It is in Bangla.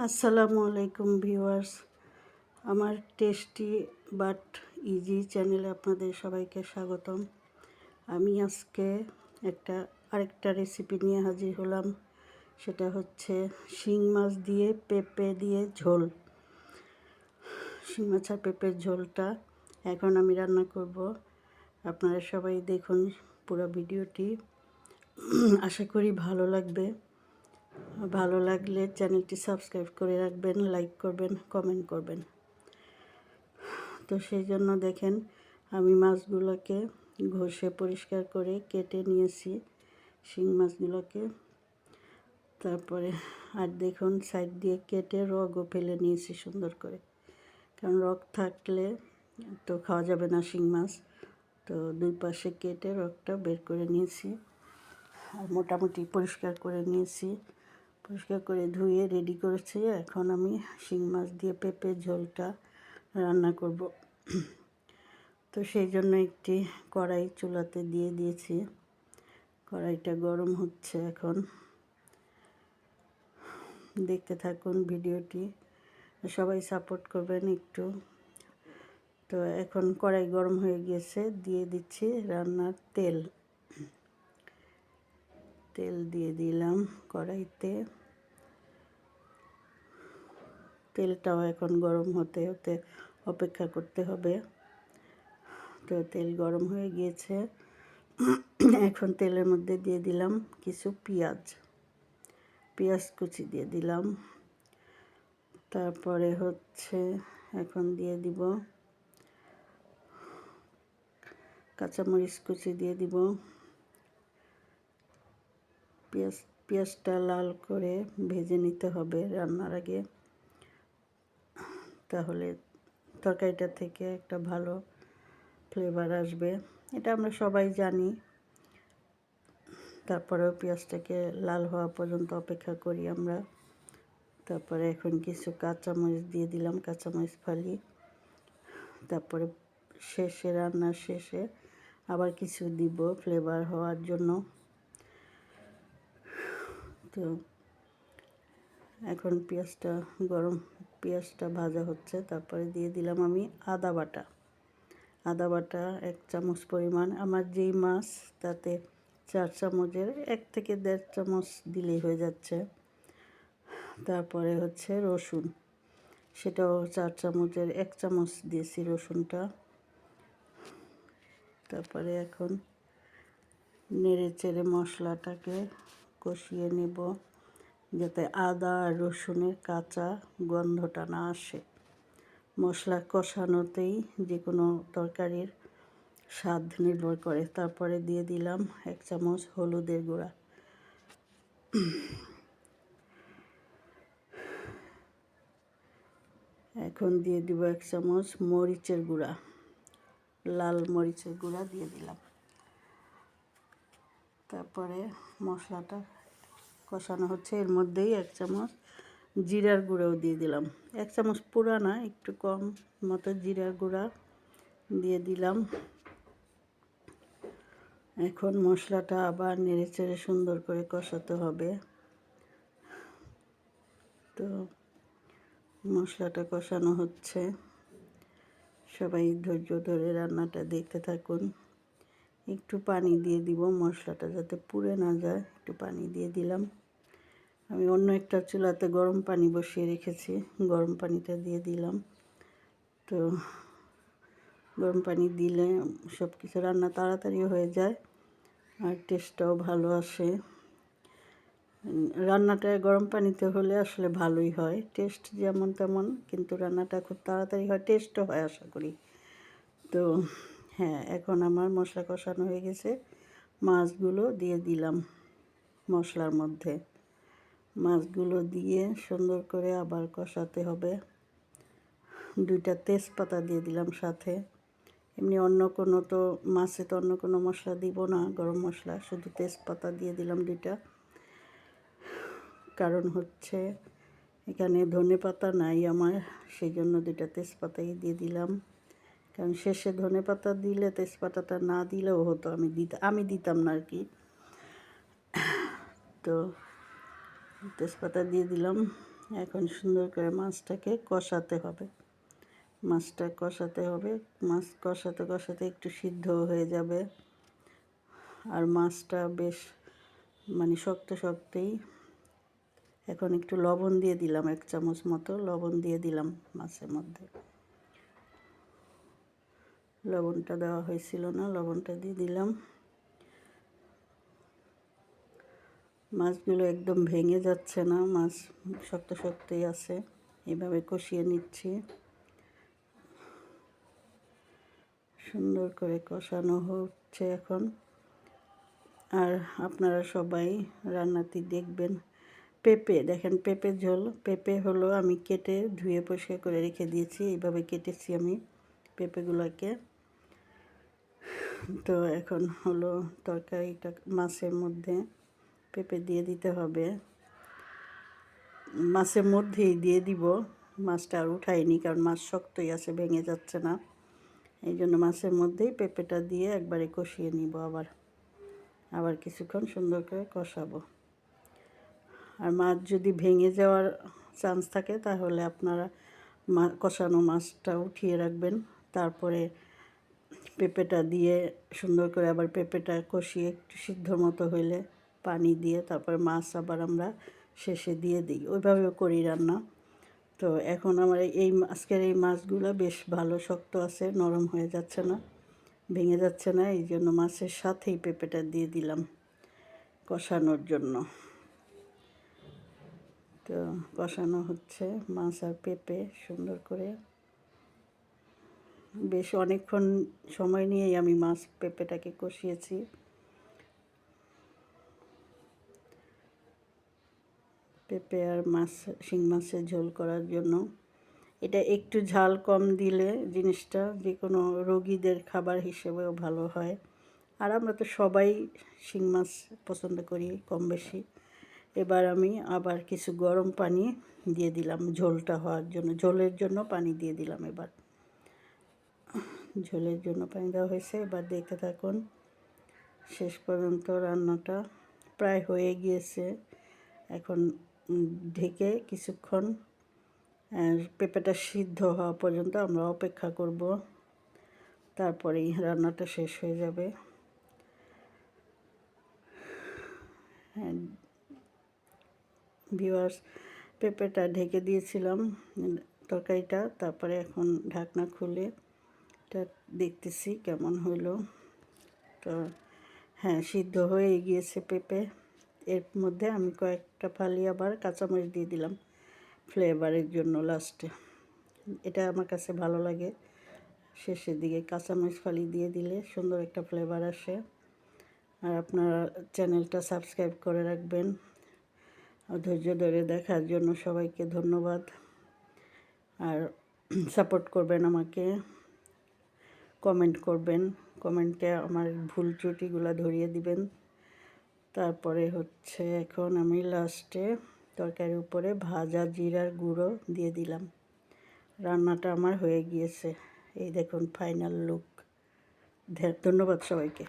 আসসালামু আলাইকুম ভিউয়ার্স, আমার টেস্টি বাট ইজি চ্যানেলে আপনাদের সবাইকে স্বাগতম। আমি আজকে আরেকটা রেসিপি নিয়ে হাজির হলাম। সেটা হচ্ছে শিং মাছ দিয়ে পেঁপে দিয়ে ঝোল। শিং মাছ আর পেঁপের ঝোলটা এখন আমি রান্না করব। আপনারা সবাই দেখুন পুরো ভিডিওটি। আশা করি ভালো লাগবে। ভালো লাগলে চ্যানেলটি সাবস্ক্রাইব করে রাখবেন, লাইক করবেন, কমেন্ট করবেন। তো সেই জন্য দেখেন আমি মাছগুলোকে ঘষে পরিষ্কার করে কেটে নিয়েছি, শিং মাছগুলোকে। তারপরে আর দেখুন সাইড দিয়ে কেটে রগও ফেলে নিয়েছি সুন্দর করে, কারণ রগ থাকলে তো খাওয়া যাবে না শিং মাছ। তো দুই পাশে কেটে রগটা বের করে নিয়েছি আর মোটামুটি পরিষ্কার করে নিয়েছি। পরিষ্কার করে ধুয়ে রেডি করেছি। এখন আমি শিং মাছ দিয়ে পেঁপে ঝোলটা রান্না করব। তো সেই জন্য একটি কড়াই চুলাতে দিয়ে দিয়েছি। কড়াইটা গরম হচ্ছে এখন। দেখতে থাকুন ভিডিওটি, সবাই সাপোর্ট করবেন একটু। তো এখন কড়াই গরম হয়ে গিয়েছে, দিয়ে দিচ্ছি রান্নার তেল। তেল দিয়ে দিলাম কড়াইতে। তেলটাও এখন গরম হতে হতে অপেক্ষা করতে হবে। তো তেল গরম হয়ে গিয়েছে। এখন তেলের মধ্যে দিয়ে দিলাম কিছু পেঁয়াজ কুচি দিয়ে দিলাম। তারপরে হচ্ছে এখন দিয়ে দিব কাঁচামরিচ কুচি দিয়ে দিব। পেঁয়াজটা লাল করে ভেজে নিতে হবে রান্নার আগে, তাহলে তরকারিটা থেকে একটা ভালো ফ্লেভার আসবে। এটা আমরা সবাই জানি। তারপরেও পেঁয়াজটাকে লাল হওয়া পর্যন্ত অপেক্ষা করি আমরা। তারপরে এখন কিছু কাঁচামরিচ দিয়ে দিলাম, কাঁচামরিচ ফালি। তারপরে রান্নার শেষে আবার কিছু দিব ফ্লেভার হওয়ার জন্য। তো এখন পেঁয়াজটা ভাজা হচ্ছে। তারপরে দিয়ে দিলাম আমি আদা বাটা 1 চামচ পরিমাণ। আমার যেই মাছ তাতে 4 চামচের 1 থেকে 1.5 চামচ দিলেই হয়ে যাচ্ছে। তারপরে হচ্ছে রসুন, সেটাও 4 চামচের 1 চামচ দিয়েছি রসুনটা। তারপরে এখন নেড়ে চেড়ে মশলাটাকে কষিয়ে নেব, যাতে আদা আর রসুনের কাঁচা গন্ধটা না আসে। মশলা কষানোতেই যে কোনো তরকারির স্বাদ নির্ভর করে। তারপরে দিয়ে দিলাম 1 চামচ হলুদের গুঁড়া। এখন দিয়ে দিব 1 চামচ মরিচের গুঁড়া, লাল মরিচের গুঁড়া দিয়ে দিলাম। তারপরে মশলাটা কষানো হচ্ছে, এর মধ্যেই 1 চামচ জিরার গুঁড়াও দিয়ে দিলাম। 1 চামচ পুরা না, একটু কম মতো জিরার গুঁড়া দিয়ে দিলাম। এখন মশলাটা আবার নেড়েচেড়ে সুন্দর করে কষাতে হবে। তো মশলাটা কষানো হচ্ছে, সবাই ধৈর্য ধরে রান্নাটা দেখতে থাকুন। একটু পানি দিয়ে দিব, মশলাটা যাতে পুড়ে না যায়, একটু পানি দিয়ে দিলাম। আমি অন্য একটা চুলাতে গরম পানি বসিয়ে রেখেছি, গরম পানিটা দিয়ে দিলাম। তো গরম পানি দিলে সব কিছু রান্না তাড়াতাড়ি হয়ে যায় আর টেস্টটাও ভালো আসে। রান্নাটা গরম পানিতে হলে আসলে ভালোই হয়, টেস্ট যেমন তেমন, কিন্তু রান্নাটা খুব তাড়াতাড়ি হয়, টেস্টও হয় আশা করি। তো হ্যাঁ, এখন আমার মশলা কষানো হয়ে গেছে। মাছগুলো দিয়ে দিলাম মশলার মধ্যে। মাছগুলো দিয়ে সুন্দর করে আবার কষাতে হবে। 2টা তেজপাতা দিয়ে দিলাম সাথে। এমনি অন্য কোনো তো মাছে তো অন্য কোনো মশলা দিব না, গরম মশলা, শুধু তেজপাতা দিয়ে দিলাম 2টা। কারণ হচ্ছে এখানে ধনেপাতা নাই আমার, সেই জন্য 2টা তেজপাতাই দিয়ে দিলাম। কারণ শেষে ধনেপাতা দিলে তেজপাতাটা না দিলেও হতো, আমি দিতাম না আর কি। তো তেজপাতা দিয়ে দিলাম। এখন সুন্দর করে মাছটাকে কষাতে হবে। মাছটা কষাতে হবে, মাছ কষাতে কষাতে একটু সিদ্ধ হয়ে যাবে। আর মাছটা বেশ মানে শক্ত শক্তই। এখন একটু লবণ দিয়ে দিলাম, 1 চামচ মতো লবণ দিয়ে দিলাম মাছের মধ্যে। লবণটা দেওয়া হয়েছিল না, লবণটা দিয়ে দিলাম। মাছগুলো একদম ভেঙে যাচ্ছে না, মাছ শক্ত শক্তই আছে। এভাবে কষিয়ে নিচ্ছি, সুন্দর করে কষানো হচ্ছে এখন। আর আপনারা সবাই রান্নাটি দেখবেন। পেঁপে দেখেন, পেঁপে ঝোল। পেঁপে হলো আমি কেটে ধুয়ে পরিষ্কার করে রেখে দিয়েছি, এইভাবে কেটেছি আমি পেঁপেগুলোকে। তো এখন হলো তরকারিটা মাছের মধ্যে পেঁপে দিয়ে দিতে হবে। মাছের মধ্যেই দিয়ে দিব, মাছটা আর উঠাইনি কারণ মাছ শক্তই আছে, ভেঙে যাচ্ছে না। এই জন্য মাছের মধ্যেই পেঁপেটা দিয়ে একবারে কষিয়ে নিব। আবার কিছুক্ষণ সুন্দর করে কষাবো। আর মাছ যদি ভেঙে যাওয়ার চান্স থাকে তাহলে আপনারা কষানো মাছটা উঠিয়ে রাখবেন, তারপরে পেঁপেটা দিয়ে সুন্দর করে আবার পেঁপেটা কষিয়ে একটু সিদ্ধ মতো হইলে পানি দিয়ে তারপরে মাছ আবার আমরা শেষে দিয়ে দিই। ওইভাবেও করি রান্না। তো এখন আমার আজকের এই মাছগুলো বেশ ভালো শক্ত আছে, নরম হয়ে যাচ্ছে না, ভেঙে যাচ্ছে না। এই জন্য মাছের সাথেই পেঁপেটা দিয়ে দিলাম কষানোর জন্য। তো কষানো হচ্ছে মাছ আর পেঁপে সুন্দর করে। বেশ অনেকক্ষণ সময় নিয়েই আমি মাছ পেঁপেটাকে কষিয়েছি। পেঁপে আর মাছ, শিং মাছের ঝোল করার জন্য এটা একটু ঝাল কম দিলে জিনিসটা যে কোনো রোগীদের খাবার হিসেবেও ভালো হয়। আর আমরা তো সবাই শিং মাছ পছন্দ করি কম বেশি। এবার আমি আবার কিছু গরম পানি দিয়ে দিলাম ঝোলটা হওয়ার জন্য, ঝোলের জন্য পানি দিয়ে দিলাম। এবার ঝোলের জন্য পানি দেওয়া হয়েছে, এবার দেখতে থাকুন। শেষ পর্যন্ত রান্নাটা প্রায় হয়ে গিয়েছে। এখন ঢেকে কিছুক্ষণ পেঁপেটা সিদ্ধ হওয়া পর্যন্ত আমরা অপেক্ষা করব, তারপরেই রান্নাটা শেষ হয়ে যাবে। ভিউয়ার্স, পেঁপেটা ঢেকে দিয়েছিলাম তরকারিটা, তারপরে এখন ঢাকনা খুলে এটা দেখতেছি কেমন হলো। তো হ্যাঁ, সিদ্ধ হয়ে গিয়েছে পেঁপে। এর মধ্যে আমি কয়েকটা ফালি আবার কাঁচামরিচ দিয়ে দিলাম ফ্লেভারের জন্য লাস্টে। এটা আমার কাছে ভালো লাগে, শেষের দিকে কাঁচামরিচ ফালি দিয়ে দিলে সুন্দর একটা ফ্লেভার আসে। আর আপনারা চ্যানেলটা সাবস্ক্রাইব করে রাখবেন। ধৈর্য ধরে দেখার জন্য সবাইকে ধন্যবাদ। আর সাপোর্ট করবেন আমাকে, কমেন্ট করবেন, কমেন্টে আমার ভুল ত্রুটিগুলো ধরিয়ে দিবেন। তারপরে হচ্ছে এখন আমি লাস্টে তরকারির উপরে ভাজা জিরার গুঁড়ো দিয়ে দিলাম। রান্নাটা আমার হয়ে গিয়েছে, এই দেখুন ফাইনাল লুক। ধন্যবাদ সবাইকে।